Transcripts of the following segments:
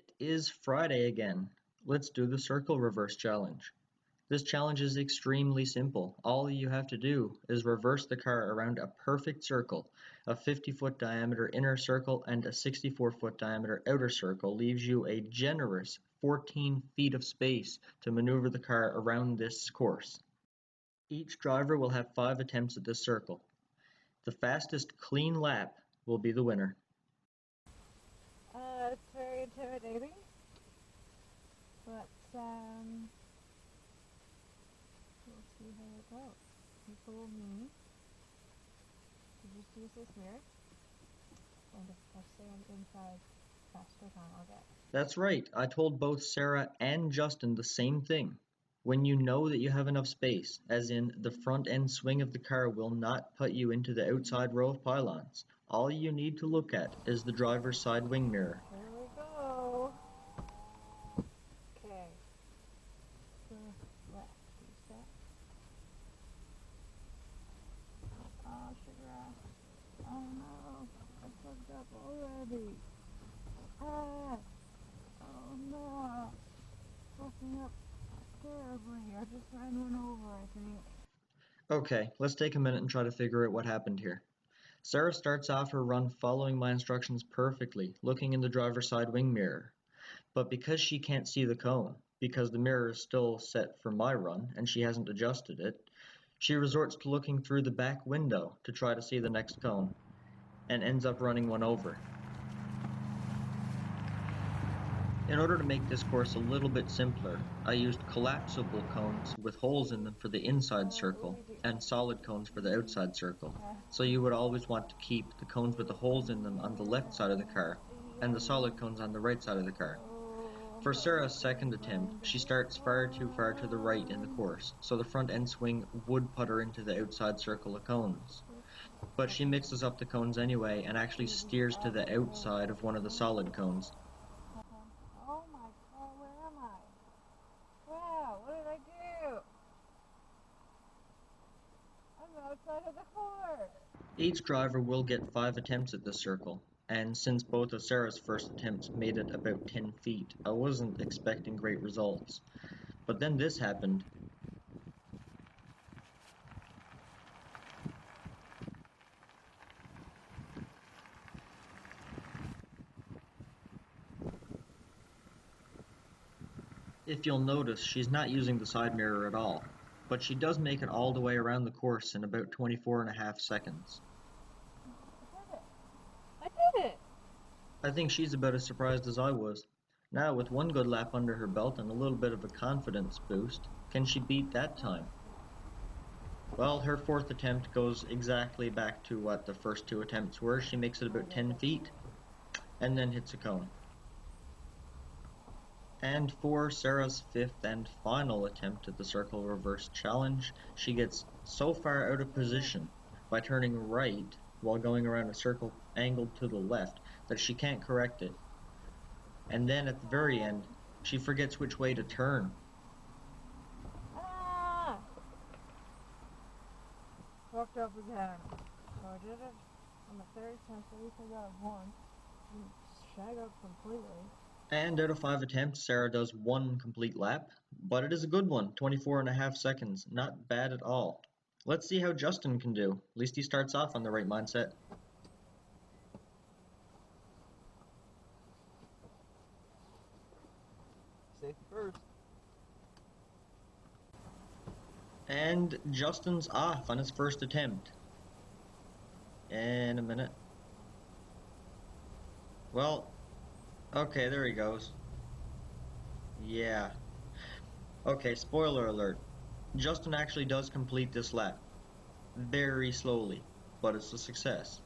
It is Friday again. Let's do the circle reverse challenge. This challenge is extremely simple. All you have to do is reverse the car around a perfect circle. A 50-foot diameter inner circle and a 64-foot diameter outer circle leaves you a generous 14 feet of space to maneuver the car around this course. Each driver will have 5 attempts at this circle. The fastest clean lap will be the winner. It's very intimidating, but we'll see how it goes. You follow me to just use this mirror, and if I stay on the inside, faster time I'll get. That's right, I told both Sarah and Justin the same thing. When you know that you have enough space, as in the front end swing of the car will not put you into the outside row of pylons, all you need to look at is the driver's side wing mirror. Here we go. Okay. To the left, use that. Oh, sugar. Oh no, I fucked up already. Ah! Oh no, fucking up terribly. I just ran one over, I think. Okay, let's take a minute and try to figure out what happened here. Sarah starts off her run following my instructions perfectly, looking in the driver's side wing mirror. But because she can't see the cone, because the mirror is still set for my run and she hasn't adjusted it, she resorts to looking through the back window to try to see the next cone, and ends up running one over. In order to make this course a little bit simpler, I used collapsible cones with holes in them for the inside circle and solid cones for the outside circle. So you would always want to keep the cones with the holes in them on the left side of the car and the solid cones on the right side of the car. For Sarah's second attempt, she starts far too far to the right in the course, so the front end swing would put her into the outside circle of cones. But she mixes up the cones anyway and actually steers to the outside of one of the solid cones. Oh my god, where am I? Wow, what did I do? I'm outside of the course. Each driver will get 5 attempts at this circle, and since both of Sarah's first attempts made it about 10 feet, I wasn't expecting great results. But then this happened. If you'll notice, she's not using the side mirror at all, but she does make it all the way around the course in about 24.5 seconds. I did it! I think she's about as surprised as I was. Now, with one good lap under her belt and a little bit of a confidence boost, can she beat that time? Well, her fourth attempt goes exactly back to what the first 2 attempts were. She makes it about 10 feet, and then hits a cone. And for Sarah's 5th and final attempt at the circle reverse challenge, she gets so far out of position by turning right while going around a circle angled to the left that she can't correct it. And then at the very end, she forgets which way to turn. Ah! Fucked up again. So I did it on the third time, so at least I got one. Didn't shag up completely. And out of 5 attempts, Sarah does 1 complete lap, but it is a good one, 24.5 seconds, not bad at all. Let's see how Justin can do. At least he starts off on the right mindset. Safety first. And Justin's off on his first attempt. In a minute. Well, okay, there he goes. Yeah. Okay, spoiler alert. Justin actually does complete this lap. Very slowly, but it's a success.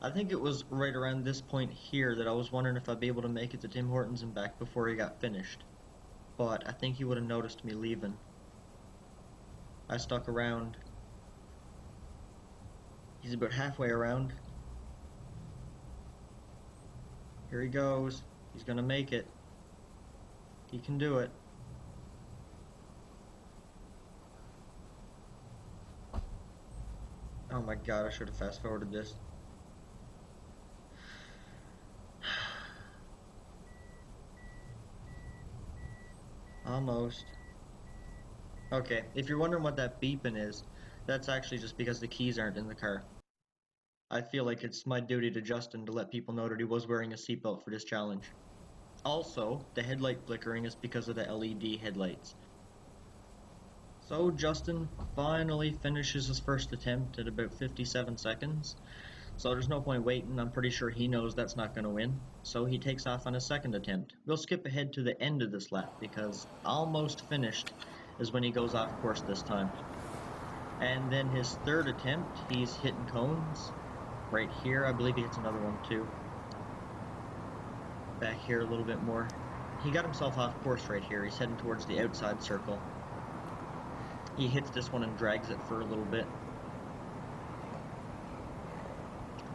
I think it was right around this point here that I was wondering if I'd be able to make it to Tim Hortons and back before he got finished. But I think he would have noticed me leaving. I stuck around. He's about halfway around. Here he goes. He's gonna make it. He can do it. Oh my god, I should have fast forwarded this. Almost. Okay, if you're wondering what that beeping is, that's actually just because the keys aren't in the car. I feel like it's my duty to Justin to let people know that he was wearing a seatbelt for this challenge. Also, the headlight flickering is because of the LED headlights. So Justin finally finishes his first attempt at about 57 seconds. So there's no point waiting, I'm pretty sure he knows that's not going to win. So he takes off on his second attempt. We'll skip ahead to the end of this lap because almost finished is when he goes off course this time. And then his third attempt, he's hitting cones. Right here, I believe he hits another one too. Back here a little bit more. He got himself off course right here. He's heading towards the outside circle. He hits this one and drags it for a little bit.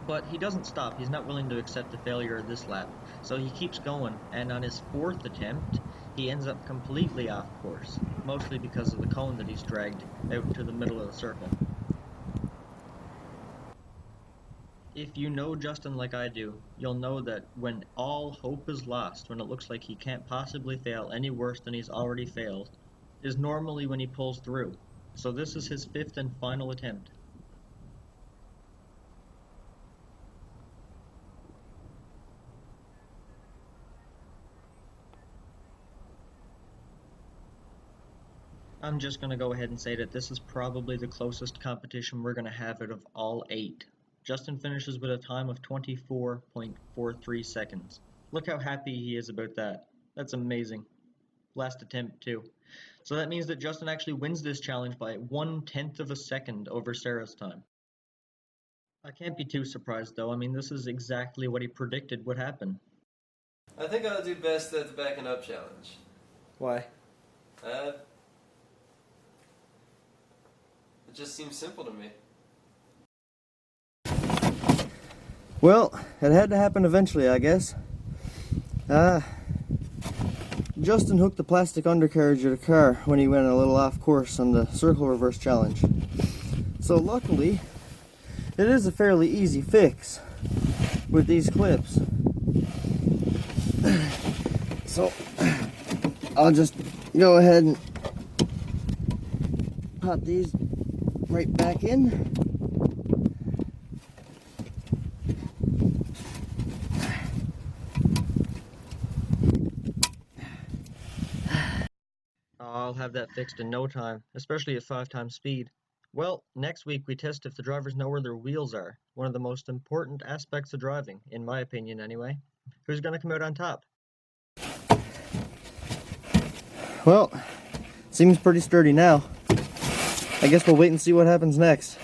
But he doesn't stop. He's not willing to accept the failure of this lap. So he keeps going, and on his fourth attempt, he ends up completely off course, mostly because of the cone that he's dragged out to the middle of the circle. If you know Justin like I do, you'll know that when all hope is lost, when it looks like he can't possibly fail any worse than he's already failed, is normally when he pulls through. So this is his fifth and final attempt. I'm just going to go ahead and say that this is probably the closest competition we're going to have out of all 8. Justin finishes with a time of 24.43 seconds. Look how happy he is about that. That's amazing. Last attempt too. So that means that Justin actually wins this challenge by 1/10 of a second over Sarah's time. I can't be too surprised though. I mean, this is exactly what he predicted would happen. I think I'll do best at the backing up challenge. Why? It just seems simple to me. Well, it had to happen eventually, I guess. Justin hooked the plastic undercarriage of the car when he went a little off course on the circle reverse challenge. So luckily, it is a fairly easy fix with these clips. So I'll just go ahead and pop these right back in. I'll have that fixed in no time, especially at 5 times speed. Well, next week we test if the drivers know where their wheels are, one of the most important aspects of driving, in my opinion anyway. Who's going to come out on top? Well, seems pretty sturdy now. I guess we'll wait and see what happens next.